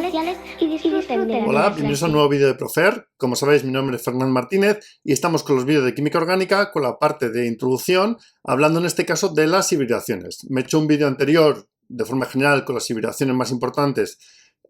y disfruten de la Hola, bienvenidos a un nuevo vídeo de Profer. Como sabéis, mi nombre es Fernán Martínez y estamos con los vídeos de química orgánica con la parte de introducción, hablando en este caso de las hibridaciones. Me he hecho un vídeo anterior de forma general con las hibridaciones más importantes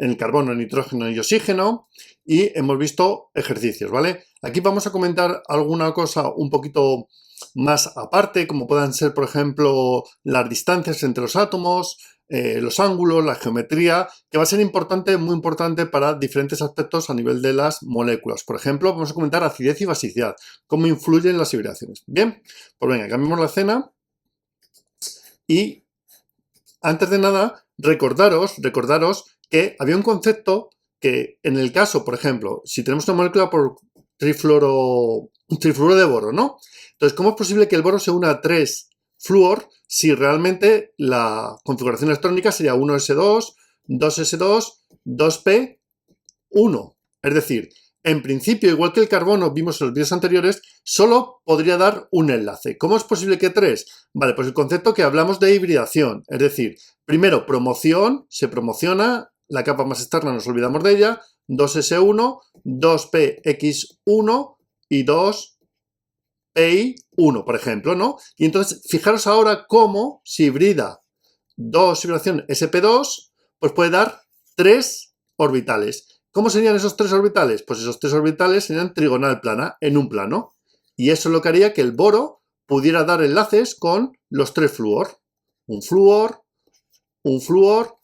en el carbono, el nitrógeno y oxígeno y hemos visto ejercicios, ¿vale? Aquí vamos a comentar alguna cosa un poquito más aparte, como puedan ser, por ejemplo, las distancias entre los átomos, los ángulos, la geometría, que va a ser importante, muy importante para diferentes aspectos a nivel de las moléculas. Por ejemplo, vamos a comentar acidez y basicidad, cómo influyen las hibridaciones. Bien, pues venga, cambiemos la escena y antes de nada, recordaros que había un concepto que en el caso, por ejemplo, si tenemos una molécula por trifluoro de boro, ¿no? Entonces, ¿cómo es posible que el boro se una a 3-fluor si realmente la configuración electrónica sería 1s2, 2s2, 2p1? Es decir, en principio, igual que el carbono vimos en los vídeos anteriores, solo podría dar un enlace. ¿Cómo es posible que 3? Vale, pues el concepto que hablamos de hibridación, es decir, primero promoción, se promociona, la capa más externa nos olvidamos de ella, 2s1, 2px1 y 2pi1, por ejemplo, ¿no? Y entonces, fijaros ahora cómo si hibrida dos hibridación sp2, pues puede dar 3 orbitales. ¿Cómo serían esos 3 orbitales? Pues esos 3 orbitales serían trigonal plana en un plano. Y eso es lo que haría que el boro pudiera dar enlaces con los 3 flúor. Un flúor, un flúor,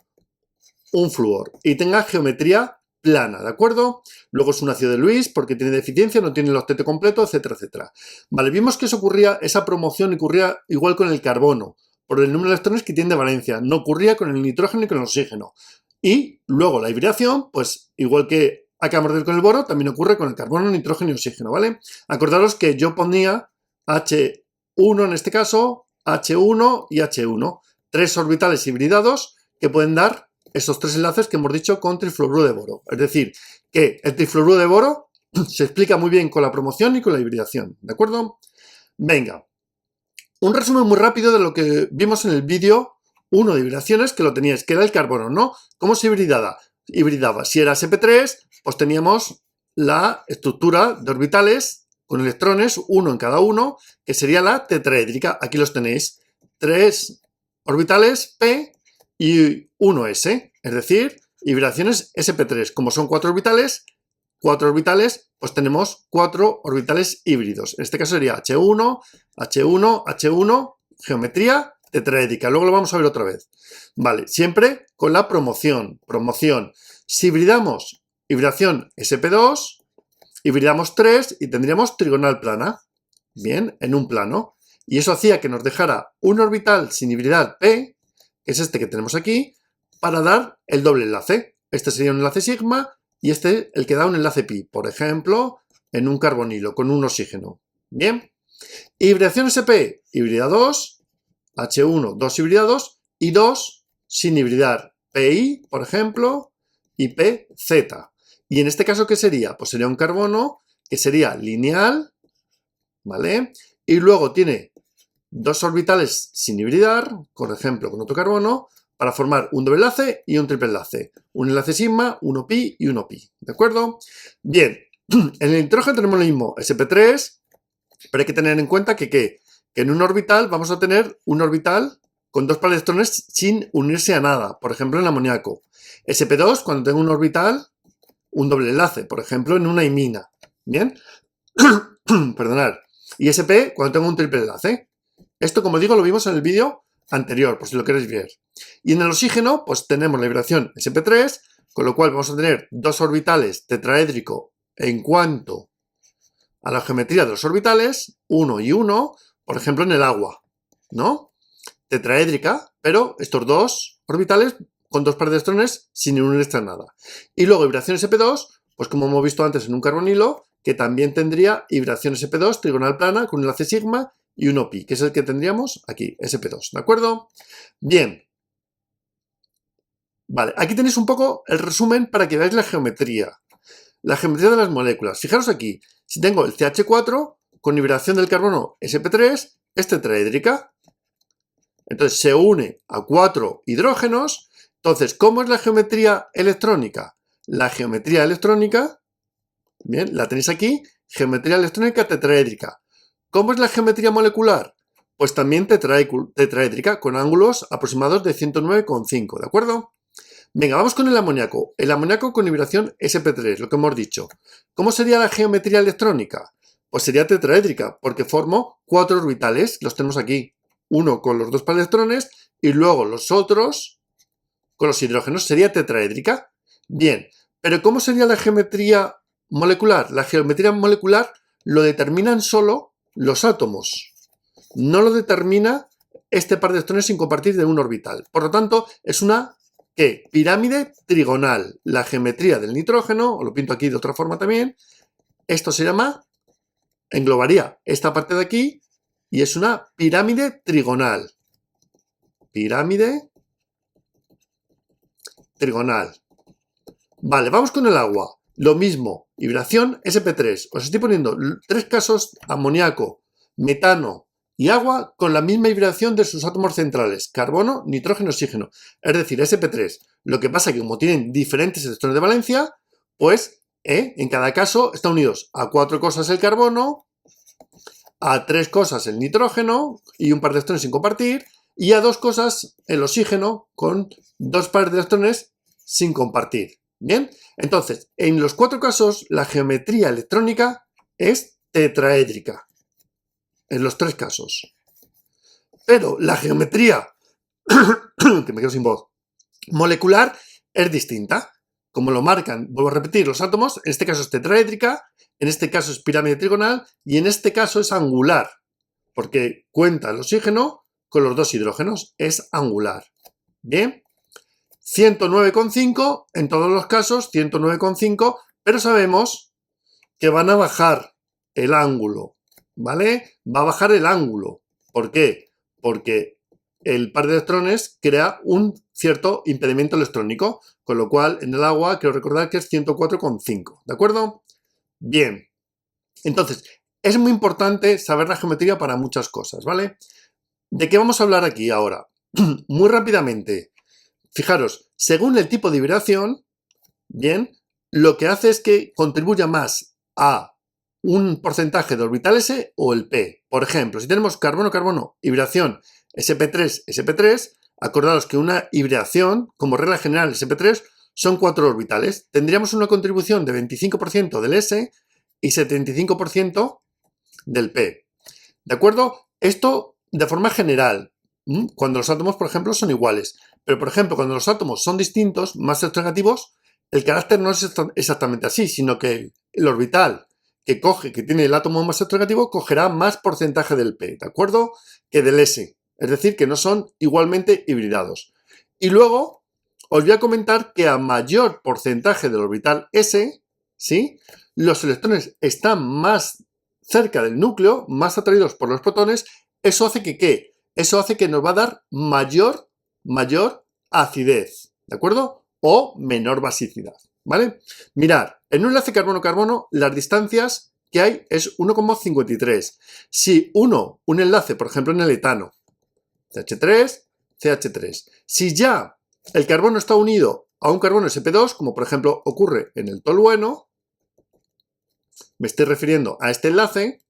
un flúor. Y tenga geometría plana, ¿de acuerdo? Luego es un ácido de Lewis porque tiene deficiencia, no tiene el octeto completo, etcétera, etcétera. Vale, vimos que eso ocurría, esa promoción ocurría igual con el carbono, por el número de electrones que tiene de valencia. No ocurría con el nitrógeno y con el oxígeno. Y luego la hibridación, pues igual que acabamos de ver con el boro, también ocurre con el carbono, nitrógeno y oxígeno, ¿vale? Acordaros que yo ponía H1 en este caso, H1 y H1. 3 orbitales hibridados que pueden dar esos 3 enlaces que hemos dicho con trifluoruro de boro. Es decir, que el trifluoruro de boro se explica muy bien con la promoción y con la hibridación, ¿de acuerdo? Venga, un resumen muy rápido de lo que vimos en el vídeo 1 de hibridaciones, que lo teníais, que era el carbono, ¿no? ¿Cómo se hibridaba? Si era sp3, pues teníamos la estructura de orbitales con electrones, uno en cada uno, que sería la tetraédrica. Aquí los tenéis, 3 orbitales p y 1s, es decir, hibridaciones sp3. Como son 4 orbitales, pues tenemos 4 orbitales híbridos. En este caso sería H1, H1, H1, geometría tetraédrica. Luego lo vamos a ver otra vez. Vale, siempre con la promoción. Si hibridamos hibridación sp2, hibridamos 3 y tendríamos trigonal plana. Bien, en un plano. Y eso hacía que nos dejara un orbital sin hibridad p, que es este que tenemos aquí, para dar el doble enlace. Este sería un enlace sigma y este el que da un enlace pi, por ejemplo, en un carbonilo con un oxígeno. Bien. Hibridación sp, híbrida 2, H1, 2 hibridados y 2 sin hibridar, pi, por ejemplo, y pz. Y en este caso, ¿qué sería? Pues sería un carbono que sería lineal, ¿vale? Y luego tiene 2 orbitales sin hibridar, por ejemplo, con otro carbono, para formar un doble enlace y un triple enlace. Un enlace sigma, 1pi y 1pi. ¿De acuerdo? Bien, en el nitrógeno tenemos lo mismo, sp3, pero hay que tener en cuenta que en un orbital vamos a tener un orbital con 2 pares de electrones sin unirse a nada, por ejemplo en amoníaco. sp2, cuando tengo un orbital, un doble enlace, por ejemplo en una imina. ¿Bien? Perdonad. Y sp cuando tengo un triple enlace. Esto, como digo, lo vimos en el vídeo anterior, por si lo queréis ver. Y en el oxígeno, pues tenemos la hibridación sp3, con lo cual vamos a tener 2 orbitales tetraédrico en cuanto a la geometría de los orbitales, 1 y 1, por ejemplo en el agua, ¿no? Tetraédrica, pero estos 2 orbitales con 2 pares de electrones sin unirse a nada. Y luego hibridación sp2, pues como hemos visto antes en un carbonilo, que también tendría hibridación sp2 trigonal plana con un enlace sigma y 1pi, que es el que tendríamos aquí, sp2, ¿de acuerdo? Bien. Vale, aquí tenéis un poco el resumen para que veáis la geometría. La geometría de las moléculas. Fijaros aquí, si tengo el CH4 con hibridación del carbono sp3, es tetraédrica. Entonces se une a 4 hidrógenos. Entonces, ¿cómo es la geometría electrónica? la geometría electrónica. Bien, la tenéis aquí. Geometría electrónica tetraédrica. ¿Cómo es la geometría molecular? Pues también tetraédrica, con ángulos aproximados de 109,5, ¿de acuerdo? Venga, vamos con el amoníaco. El amoníaco con vibración sp3, lo que hemos dicho. ¿Cómo sería la geometría electrónica? Pues sería tetraédrica, porque formo 4 orbitales, los tenemos aquí. Uno con los 2 pares de electrones y luego los otros con los hidrógenos. Sería tetraédrica. Bien, pero ¿cómo sería la geometría molecular? La geometría molecular lo determinan solo los átomos. No lo determina este par de electrones sin compartir de un orbital. Por lo tanto, es una ¿qué? Pirámide trigonal. La geometría del nitrógeno, o lo pinto aquí de otra forma también, esto se llama, englobaría esta parte de aquí, y es una pirámide trigonal. Pirámide trigonal. Vale, vamos con el agua. Lo mismo, vibración sp3. Os estoy poniendo 3 casos: amoníaco, metano y agua con la misma vibración de sus átomos centrales: carbono, nitrógeno, oxígeno. Es decir, sp3. Lo que pasa es que como tienen diferentes electrones de valencia, pues en cada caso están unidos a 4 cosas el carbono, a 3 cosas el nitrógeno y un par de electrones sin compartir, y a 2 cosas el oxígeno con 2 pares de electrones sin compartir. Bien, entonces, en los 4 casos, la geometría electrónica es tetraédrica. En los 3 casos. Pero la geometría, que me quedo sin voz, molecular es distinta. Como lo marcan, vuelvo a repetir, los átomos, en este caso es tetraédrica, en este caso es pirámide trigonal y en este caso es angular, porque cuenta el oxígeno con los 2 hidrógenos, es angular. Bien, 109,5 en todos los casos, 109,5, pero sabemos que van a bajar el ángulo, ¿vale? Va a bajar el ángulo. ¿Por qué? Porque el par de electrones crea un cierto impedimento electrónico, con lo cual en el agua quiero recordar que es 104,5, ¿de acuerdo? Bien, entonces es muy importante saber la geometría para muchas cosas, ¿vale? ¿De qué vamos a hablar aquí ahora? Muy rápidamente. Fijaros, según el tipo de vibración, bien, lo que hace es que contribuya más a un porcentaje de orbital S o el P. Por ejemplo, si tenemos carbono-carbono y vibración sp3-sp3, acordaos que una hibridación, como regla general sp3, son 4 orbitales. Tendríamos una contribución de 25% del S y 75% del P. ¿De acuerdo? Esto de forma general, cuando los átomos, por ejemplo, son iguales. Pero, por ejemplo, cuando los átomos son distintos, más electronegativos, el carácter no es exactamente así, sino que el orbital que tiene el átomo más electronegativo, cogerá más porcentaje del P, ¿de acuerdo? Que del S. Es decir, que no son igualmente hibridados. Y luego os voy a comentar que a mayor porcentaje del orbital S, ¿sí?, los electrones están más cerca del núcleo, más atraídos por los protones. Eso hace que ¿qué? Eso hace que nos va a dar mayor acidez, ¿de acuerdo? O menor basicidad, ¿vale? Mirad, en un enlace carbono-carbono las distancias que hay es 1,53. Si un enlace, por ejemplo en el etano, CH3, CH3, si ya el carbono está unido a un carbono sp2, como por ejemplo ocurre en el tolueno, me estoy refiriendo a este enlace,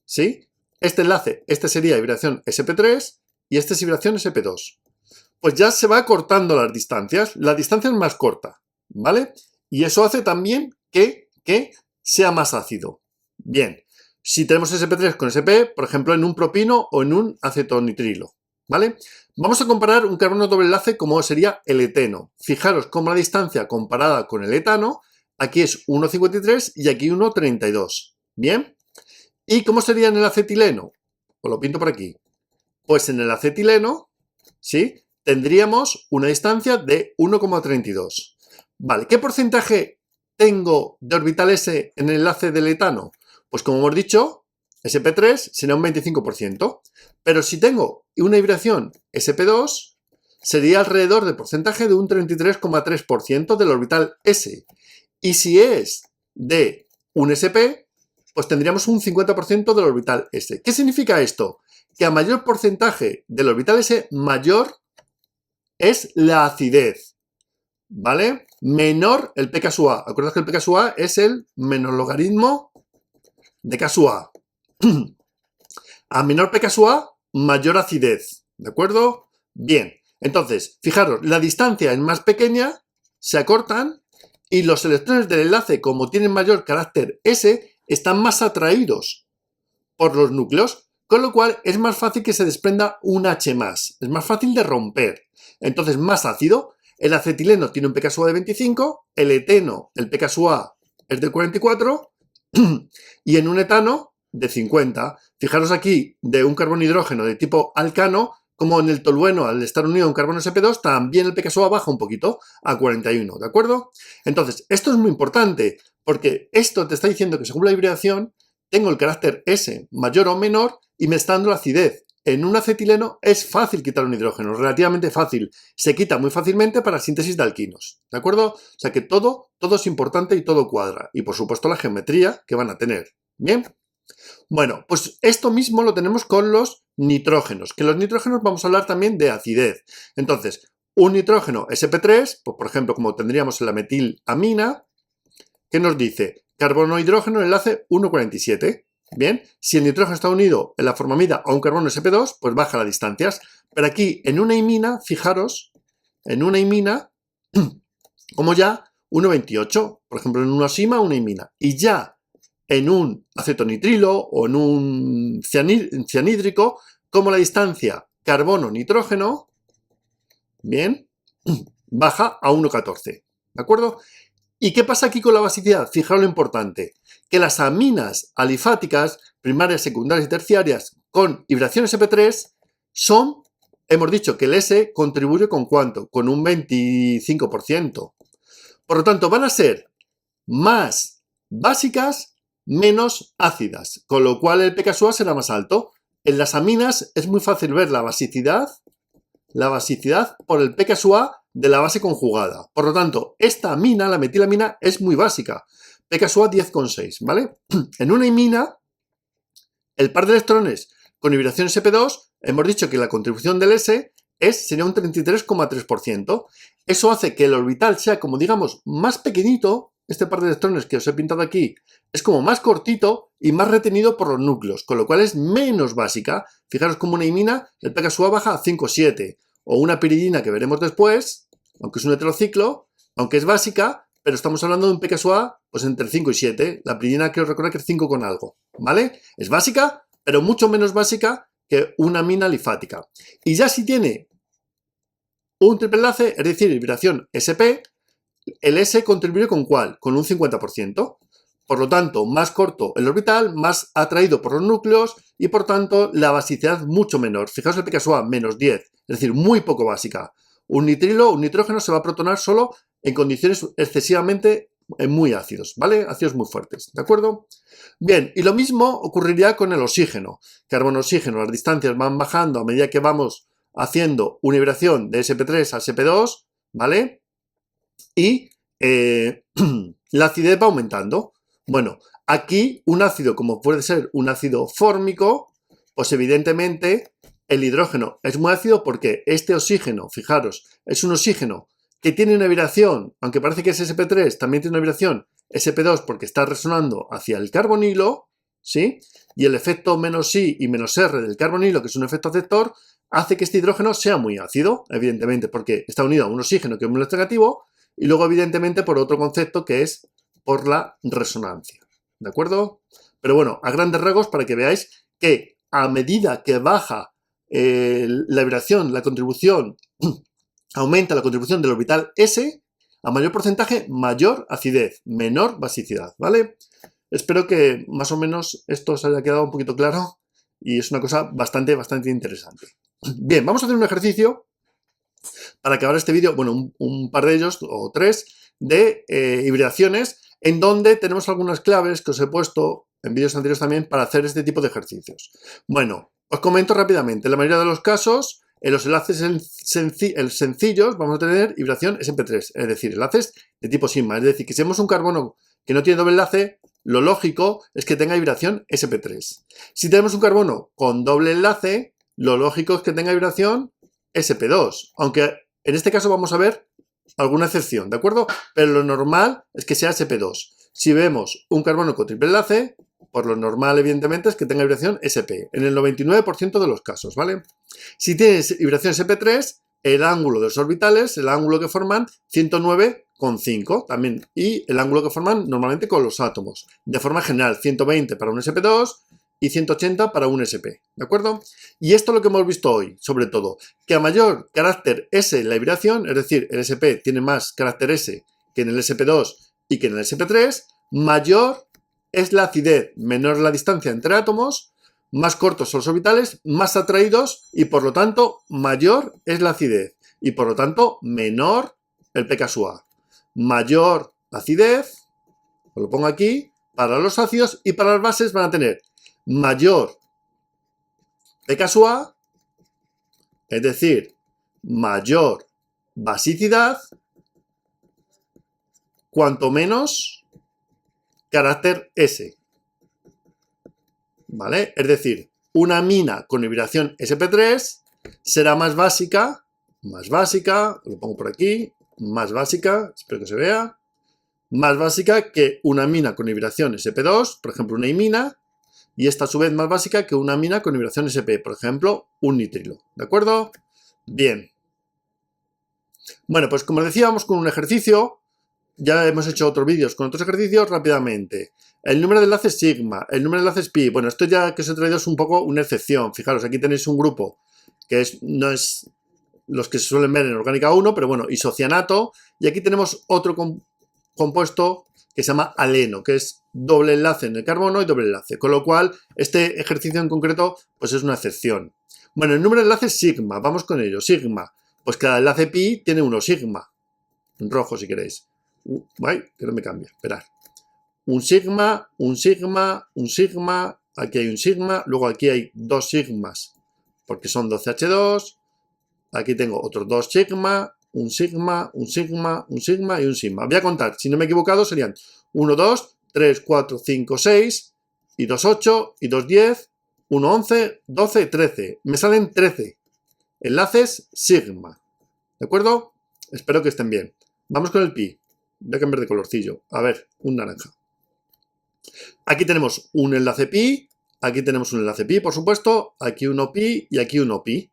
¿sí? Este enlace, este sería vibración sp3 y este es vibración sp2. Pues ya se va cortando las distancias. La distancia es más corta, ¿vale? Y eso hace también que sea más ácido. Bien, si tenemos sp3 con sp, por ejemplo, en un propino o en un acetonitrilo, ¿vale? Vamos a comparar un carbono doble enlace como sería el eteno. Fijaros cómo la distancia comparada con el etano, aquí es 1,53 y aquí 1,32. ¿Bien? ¿Y cómo sería en el acetileno? Os lo pinto por aquí. Pues en el acetileno, ¿sí?, tendríamos una distancia de 1,32. Vale, ¿qué porcentaje tengo de orbital S en el enlace del etano? Pues como hemos dicho, sp3 será un 25%. Pero si tengo una vibración sp2, sería alrededor del porcentaje de un 33,3% del orbital S. Y si es de un sp, pues tendríamos un 50% del orbital S. ¿Qué significa esto? Que a mayor porcentaje del orbital S, mayor es la acidez, ¿vale? menor el P casu A. Acordaos que el P casu A es el menos logaritmo de casu A. A menor P casu A, mayor acidez. ¿De acuerdo? Bien. Entonces, fijaros, la distancia es más pequeña, se acortan y los electrones del enlace, como tienen mayor carácter S, están más atraídos por los núcleos, con lo cual es más fácil que se desprenda un H+. Es más fácil de romper. Entonces, más ácido. El acetileno tiene un P casu A de 25, el eteno, el P casu A es de 44 y en un etano de 50. Fijaros aquí, de un carbono hidrógeno de tipo alcano, como en el tolueno, al estar unido a un carbono sp2, también el P casu A baja un poquito, a 41, ¿de acuerdo? Entonces, esto es muy importante, porque esto te está diciendo que según la hibridación, tengo el carácter S mayor o menor y me está dando la acidez. En un acetileno es fácil quitar un hidrógeno, relativamente fácil. Se quita muy fácilmente para síntesis de alquinos, ¿de acuerdo? O sea que todo es importante y todo cuadra. Y por supuesto la geometría que van a tener. ¿Bien? Bueno, pues esto mismo lo tenemos con los nitrógenos, que los nitrógenos vamos a hablar también de acidez. Entonces, un nitrógeno sp3, pues por ejemplo, como tendríamos en la metilamina, que nos dice carbono-hidrógeno enlace 1,47. Bien, si el nitrógeno está unido en la formamida a un carbono sp2, pues baja las distancias. Pero aquí, en una imina, fijaros, en una imina, como ya 1,28. Por ejemplo, en una osima, una imina. Y ya en un acetonitrilo o en un cianhídrico, como la distancia carbono-nitrógeno, bien, baja a 1,14. ¿De acuerdo? ¿Y qué pasa aquí con la basicidad? Fijaos lo importante, que las aminas alifáticas, primarias, secundarias y terciarias, con hibridación sp3, son, hemos dicho que el S contribuye con ¿cuánto? Con un 25%. Por lo tanto, van a ser más básicas, menos ácidas, con lo cual el P casu A será más alto. En las aminas es muy fácil ver la basicidad por el P casu A de la base conjugada. Por lo tanto, esta amina, la metilamina, es muy básica. P casu A 10,6, ¿vale? En una imina, el par de electrones con hibridación sp2, hemos dicho que la contribución del S sería un 33,3%. Eso hace que el orbital sea, como digamos, más pequeñito. Este par de electrones que os he pintado aquí es como más cortito y más retenido por los núcleos, con lo cual es menos básica. Fijaros como una imina, el P casu A baja a 5,7. O una piridina que veremos después, aunque es un heterociclo, aunque es básica, pero estamos hablando de un P casu A pues entre 5 y 7. La piridina quiero recordar que es 5 con algo, ¿vale? Es básica, pero mucho menos básica que una amina alifática. Y ya si tiene un triple enlace, es decir, hibridación sp, el S contribuye con ¿cuál? Con un 50%. Por lo tanto, más corto el orbital, más atraído por los núcleos y por tanto la basicidad mucho menor. Fijaos el P casu A, menos 10, es decir, muy poco básica. Un nitrógeno se va a protonar solo en condiciones excesivamente muy ácidos, ¿vale? Ácidos muy fuertes, ¿de acuerdo? Bien, y lo mismo ocurriría con el oxígeno. Carbono-oxígeno, las distancias van bajando a medida que vamos haciendo una hibridación de sp3 a sp2, ¿vale? Y la acidez va aumentando. Bueno, aquí un ácido como puede ser un ácido fórmico, pues evidentemente el hidrógeno es muy ácido porque este oxígeno, fijaros, es un oxígeno que tiene una vibración, aunque parece que es sp3, también tiene una vibración sp2 porque está resonando hacia el carbonilo, ¿sí? Y el efecto menos I y menos R del carbonilo, que es un efecto aceptor, hace que este hidrógeno sea muy ácido, evidentemente, porque está unido a un oxígeno que es muy negativo, y luego evidentemente por otro concepto que es por la resonancia, ¿de acuerdo? Pero bueno, a grandes rasgos para que veáis que a medida que baja la vibración, la contribución, aumenta la contribución del orbital S, a mayor porcentaje, mayor acidez, menor basicidad, ¿vale? Espero que más o menos esto os haya quedado un poquito claro y es una cosa bastante interesante. Bien, vamos a hacer un ejercicio para acabar este vídeo, bueno, un par de ellos, o 3, de hibridaciones, en donde tenemos algunas claves que os he puesto en vídeos anteriores también para hacer este tipo de ejercicios. Bueno, os comento rápidamente. En la mayoría de los casos, en los enlaces sencillos vamos a tener hibridación sp3, es decir, enlaces de tipo sigma. Es decir, que si tenemos un carbono que no tiene doble enlace, lo lógico es que tenga hibridación sp3. Si tenemos un carbono con doble enlace, lo lógico es que tenga hibridación sp2, aunque en este caso vamos a ver alguna excepción, ¿de acuerdo? Pero lo normal es que sea sp2. Si vemos un carbono con triple enlace, pues lo normal, evidentemente, es que tenga vibración sp, en el 99% de los casos, ¿vale? Si tienes vibración sp3, el ángulo de los orbitales, el ángulo que forman 109,5 también, y el ángulo que forman normalmente con los átomos. De forma general, 120 para un sp2 y 180 para un sp, ¿de acuerdo? Y esto es lo que hemos visto hoy, sobre todo, que a mayor carácter S en la vibración, es decir, el sp tiene más carácter S que en el sp2 y que en el sp3, mayor es la acidez, menor la distancia entre átomos, más cortos son los orbitales, más atraídos y por lo tanto mayor es la acidez y por lo tanto menor el pKa. Mayor acidez, os lo pongo aquí, para los ácidos y para las bases van a tener mayor pKa, es decir, mayor basicidad, cuanto menos carácter S. ¿Vale? Es decir, una amina con vibración sp3 será más básica, lo pongo por aquí, más básica, espero que se vea, más básica que una amina con vibración sp2, por ejemplo, una imina, y esta a su vez más básica que una amina con vibración sp, por ejemplo, un nitrilo. ¿De acuerdo? Bien. Bueno, pues como decíamos, con un ejercicio, ya hemos hecho otros vídeos con otros ejercicios rápidamente. El número de enlaces sigma, el número de enlaces pi. Bueno, esto ya que os he traído es un poco una excepción. Fijaros, aquí tenéis un grupo que no es los que se suelen ver en orgánica 1, pero bueno, isocianato. Y aquí tenemos otro compuesto que se llama aleno, que es doble enlace en el carbono y doble enlace. Con lo cual, este ejercicio en concreto, pues es una excepción. Bueno, el número de enlaces sigma, vamos con ello. Sigma, pues cada enlace pi tiene uno sigma. En rojo si queréis. Ay, que no me cambia, esperad. Un sigma, un sigma, un sigma, aquí hay un sigma, luego aquí hay dos sigmas, porque son 12H2, aquí tengo otros dos sigma, un sigma, un sigma, un sigma y un sigma. Voy a contar, si no me he equivocado serían 1, 2, 3, 4, 5, 6, y 2, 8, y 2, 10, 1, 11, 12, 13. Me salen 13 enlaces sigma, ¿de acuerdo? Espero que estén bien. Vamos con el pi. Voy a cambiar de colorcillo. A ver, un naranja. Aquí tenemos un enlace pi, aquí tenemos un enlace pi, por supuesto, aquí uno pi y aquí uno pi.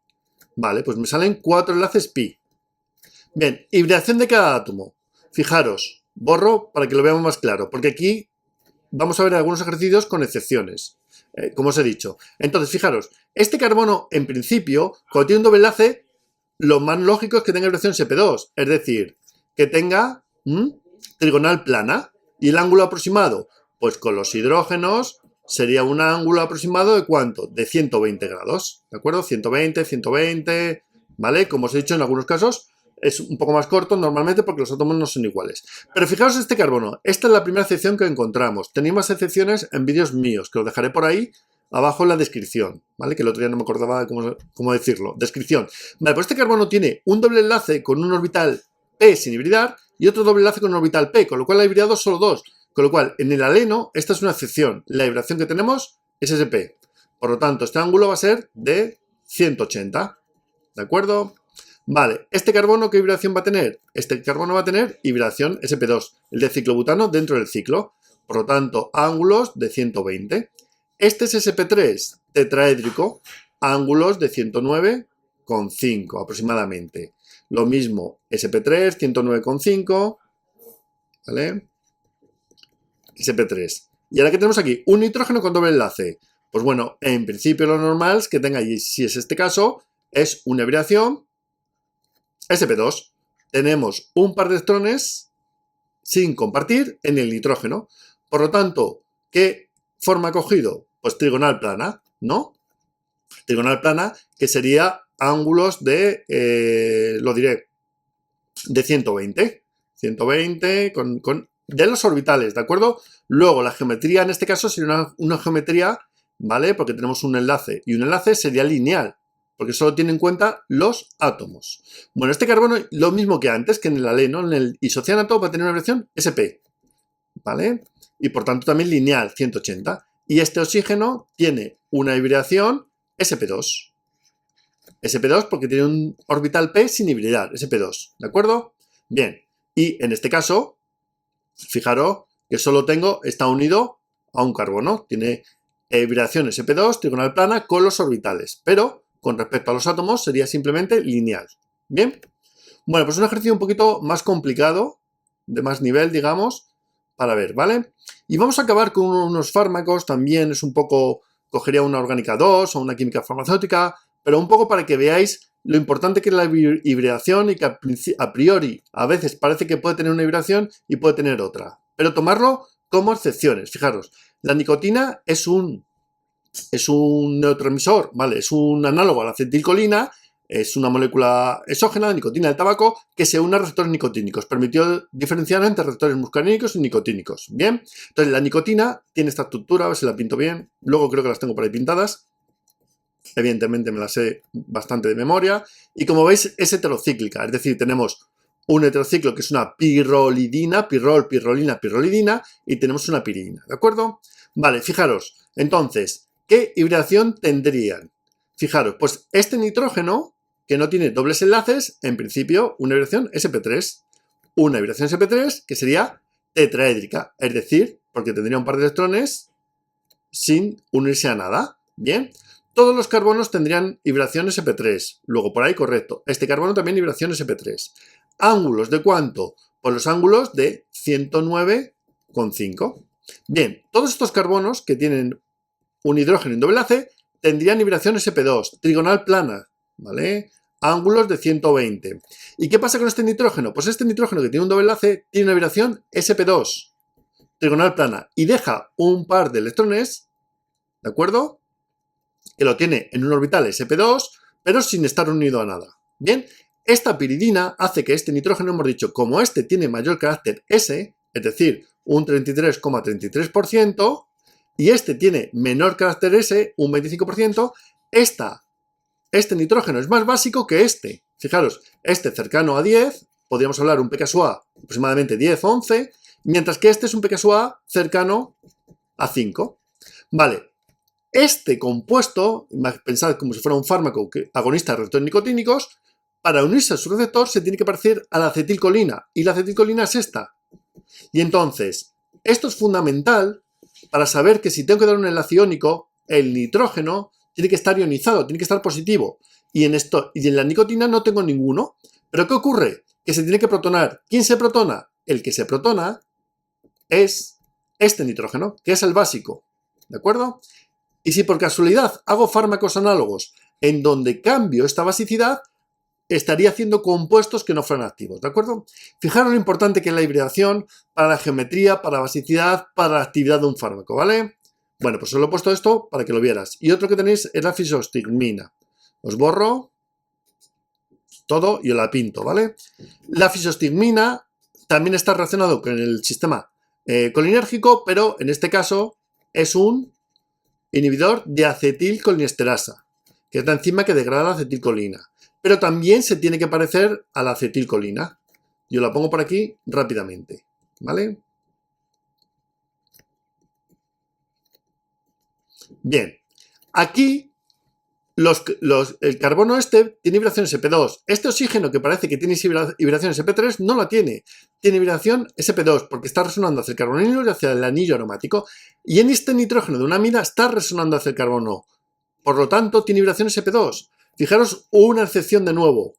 Vale, pues me salen 4 enlaces pi. Bien, hibridación de cada átomo. Fijaros, borro para que lo veamos más claro, porque aquí vamos a ver algunos ejercicios con excepciones, como os he dicho. Entonces, fijaros, este carbono, en principio, cuando tiene un doble enlace, lo más lógico es que tenga vibración sp2, es decir, que tenga trigonal plana. ¿Y el ángulo aproximado? Pues con los hidrógenos sería un ángulo aproximado de ¿cuánto? De 120 grados, ¿de acuerdo? 120, 120, ¿vale? Como os he dicho, en algunos casos es un poco más corto normalmente porque los átomos no son iguales. Pero fijaos este carbono, esta es la primera excepción que encontramos. Tenéis más excepciones en vídeos míos, que os dejaré por ahí abajo en la descripción, ¿vale? Que el otro día no me acordaba cómo decirlo. Descripción. Vale, pues este carbono tiene un doble enlace con un orbital P sin hibridar y otro doble enlace con un orbital P, con lo cual ha hibridado solo dos. Con lo cual, en el aleno, esta es una excepción. La hibridación que tenemos es sp. Por lo tanto, este ángulo va a ser de 180. ¿De acuerdo? Vale, ¿este carbono qué hibridación va a tener? Este carbono va a tener hibridación sp2, el de ciclobutano dentro del ciclo. Por lo tanto, ángulos de 120. Este es sp3 tetraédrico, ángulos de 109,5 aproximadamente. Lo mismo, sp3, 109,5, ¿vale? sp3. Y ahora que tenemos aquí un nitrógeno con doble enlace. Pues bueno, en principio lo normal es que tenga, y si es este caso, es una hibridación sp2. Tenemos un par de electrones sin compartir en el nitrógeno. Por lo tanto, ¿qué forma ha cogido? Pues trigonal plana, ¿no? Trigonal plana, que sería ángulos de, lo diré, de 120. 120 de los orbitales, ¿de acuerdo? Luego, la geometría en este caso sería una geometría, ¿vale? Porque tenemos un enlace y un enlace sería lineal, porque solo tiene en cuenta los átomos. Bueno, este carbono, lo mismo que antes, que en el aleno, en el isocianato, va a tener una vibración sp, ¿vale? Y por tanto también lineal, 180. Y este oxígeno tiene una hibridación sp2. sp2 porque tiene un orbital p sin hibridar, sp2, ¿de acuerdo? Bien, y en este caso, fijaros que solo está unido a un carbono. Tiene hibridación sp2 trigonal plana con los orbitales, pero con respecto a los átomos sería simplemente lineal. Bien, bueno, pues un ejercicio un poquito más complicado, de más nivel, digamos, para ver, ¿vale? Y vamos a acabar con unos fármacos, también es un poco, cogería una orgánica 2 o una química farmacéutica, pero un poco para que veáis lo importante que es la hibridación y que a priori a veces parece que puede tener una hibridación y puede tener otra, pero tomarlo como excepciones. Fijaros, la nicotina es un neurotransmisor, ¿vale? Es un análogo a la acetilcolina, es una molécula exógena de nicotina del tabaco que se une a receptores nicotínicos. Permitió diferenciar entre receptores muscarínicos y nicotínicos. Bien, entonces la nicotina tiene esta estructura, a ver si la pinto bien. Luego creo que las tengo por ahí pintadas. Evidentemente me las sé bastante de memoria. Y como veis es heterocíclica, es decir, tenemos un heterociclo que es una pirrolidina, pirrolina, pirrolidina, y tenemos una piridina, ¿de acuerdo? Vale, fijaros, entonces, ¿qué hibridación tendrían? Fijaros, pues este nitrógeno, que no tiene dobles enlaces, en principio, una hibridación sp3. Una hibridación sp3 que sería tetraédrica, es decir, porque tendría un par de electrones sin unirse a nada. Bien, todos los carbonos tendrían hibridación sp3. Luego, por ahí, correcto. Este carbono también hibridación sp3. ¿Ángulos de cuánto? Pues los ángulos de 109,5. Bien, todos estos carbonos que tienen un hidrógeno en doble enlace tendrían hibridación sp2, trigonal plana, ¿vale? Ángulos de 120. ¿Y qué pasa con este nitrógeno? Pues este nitrógeno que tiene un doble enlace tiene una hibridación sp2, trigonal plana, y deja un par de electrones, ¿de acuerdo? Que lo tiene en un orbital sp2, pero sin estar unido a nada. Bien, esta piridina hace que este nitrógeno, hemos dicho, como este tiene mayor carácter S, es decir, un 33,33%, y este tiene menor carácter S, un 25%, este nitrógeno es más básico que este. Fijaros, este cercano a 10, podríamos hablar un pKa aproximadamente 10 o 11, mientras que este es un pKa cercano a 5. Vale, este compuesto, pensad como si fuera un fármaco agonista de receptores nicotínicos, para unirse a su receptor se tiene que parecer a la acetilcolina, y la acetilcolina es esta. Y entonces, esto es fundamental para saber que si tengo que dar un enlace iónico, el nitrógeno tiene que estar ionizado, tiene que estar positivo. Y en la nicotina no tengo ninguno. ¿Pero qué ocurre? Que se tiene que protonar. ¿Quién se protona? El que se protona es este nitrógeno, que es el básico. ¿De acuerdo? Y si por casualidad hago fármacos análogos en donde cambio esta basicidad, estaría haciendo compuestos que no fueran activos, ¿de acuerdo? Fijaros lo importante que es la hibridación para la geometría, para la basicidad, para la actividad de un fármaco, ¿vale? Bueno, pues os lo he puesto esto para que lo vieras. Y otro que tenéis es la fisostigmina. Os borro todo y os la pinto, ¿vale? La fisostigmina también está relacionado con el sistema colinérgico, pero en este caso es un inhibidor de acetilcolinesterasa, que es la enzima que degrada la acetilcolina. Pero también se tiene que parecer a la acetilcolina. Yo la pongo por aquí rápidamente, ¿vale? Bien, aquí el carbono tiene hibridación sp2. Este oxígeno que parece que tiene hibridación sp3 no la tiene. Tiene hibridación sp2 porque está resonando hacia el carbonilo y hacia el anillo aromático. Y en este nitrógeno de una amida está resonando hacia el carbono. Por lo tanto, tiene hibridación sp2. Fijaros una excepción de nuevo.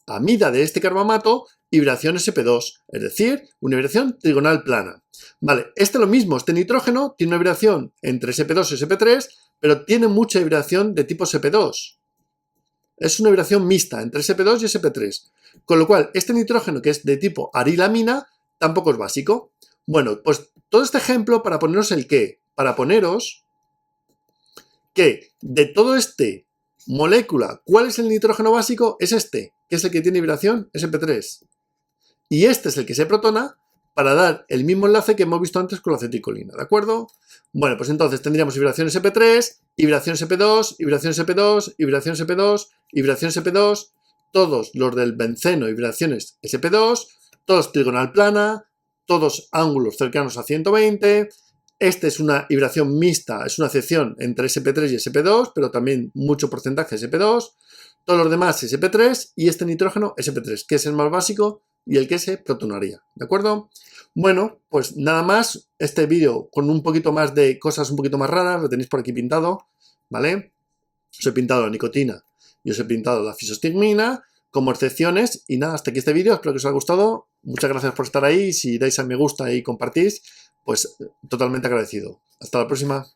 Amida de este carbamato, hibridación sp2, es decir, una hibridación trigonal plana. Vale, lo mismo, este nitrógeno tiene una hibridación entre sp2 y sp3, pero tiene mucha hibridación de tipo sp2. Es una hibridación mixta entre sp2 y sp3. Con lo cual, este nitrógeno que es de tipo arilamina tampoco es básico. Bueno, pues todo este ejemplo para poneros el qué. Para poneros que de todo este molécula, ¿cuál es el nitrógeno básico? Es este, que es el que tiene hibridación sp3. Y este es el que se protona para dar el mismo enlace que hemos visto antes con la acetilcolina, ¿de acuerdo? Bueno, pues entonces tendríamos hibridación sp3, hibridación sp2, hibridación sp2, hibridación sp2, hibridación sp2, todos los del benceno, hibridaciones sp2, todos trigonal plana, todos ángulos cercanos a 120. Este es una hibridación mixta, es una excepción entre sp3 y sp2, pero también mucho porcentaje sp2. todos los demás sp3 y este nitrógeno sp3, que es el más básico y el que se protonaría, ¿de acuerdo? Bueno, pues nada más, este vídeo con un poquito más de cosas un poquito más raras, lo tenéis por aquí pintado, ¿vale? Os he pintado la nicotina y os he pintado la fisostigmina como excepciones y nada, hasta aquí este vídeo, espero que os haya gustado, muchas gracias por estar ahí, si dais a me gusta y compartís, pues totalmente agradecido. Hasta la próxima.